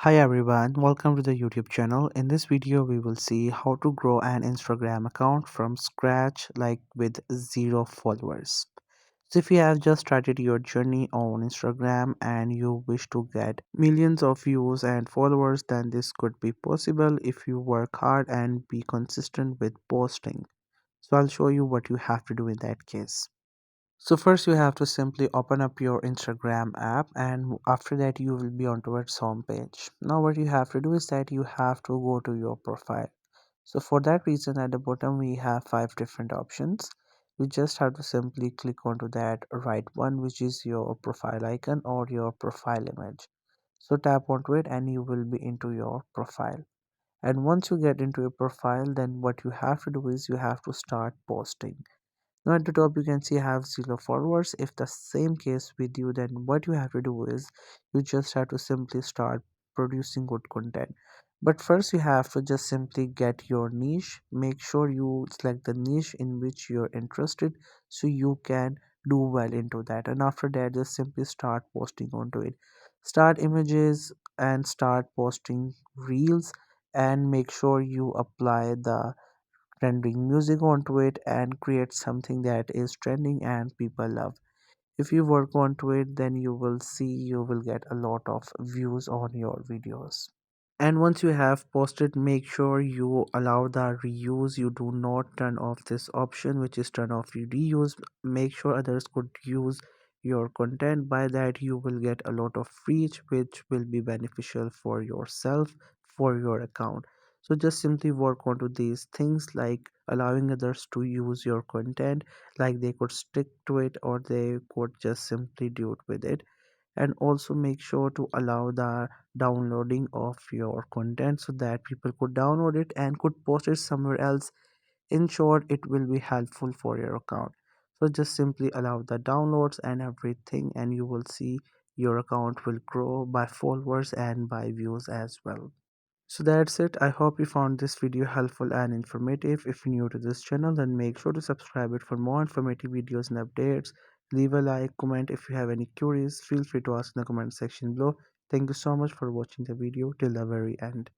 Hi everyone, welcome to the YouTube channel. In this video, we will see how to grow an Instagram account from scratch, like with zero followers. So if you have just started your journey on Instagram and you wish to get millions of views and followers, then this could be possible if you work hard and be consistent with posting. So I'll show you what you have to do in that case. So first you have to simply open up your Instagram app, and after that you will be onto its home page. Now what you have to do is that you have to go to your profile. So for that reason at the bottom we have five different options. You just have to simply click onto that right one, which is your profile icon or your profile image. So tap onto it and you will be into your profile. And once you get into your profile, then what you have to do is you have to start posting. Now at the top you can see I have zero followers. If the same case with you, then what you have to do is you just have to simply start producing good content. But first you have to just simply get your niche. Make sure you select the niche in which you're interested so you can do well into that. And after that just simply start posting onto it. Start images and start posting reels, and make sure you apply the trending music onto it and create something that is trending and people love. If you work onto it, then you will see you will get a lot of views on your videos. And once you have posted, make sure you allow the reuse. You do not turn off this option, which is turn off reuse. Make sure others could use your content. By that you will get a lot of reach, which will be beneficial for yourself, for your account. So just simply work onto these things, like allowing others to use your content, like they could stick to it or they could just simply do it with it. And also make sure to allow the downloading of your content so that people could download it and could post it somewhere else. In short, it will be helpful for your account. So just simply allow the downloads and everything, and you will see your account will grow by followers and by views as well. So that's it. I hope you found this video helpful and informative. If you're new to this channel, then make sure to subscribe it for more informative videos and updates. Leave a like, comment if you have any queries. Feel free to ask in the comment section below. Thank you so much for watching the video till the very end.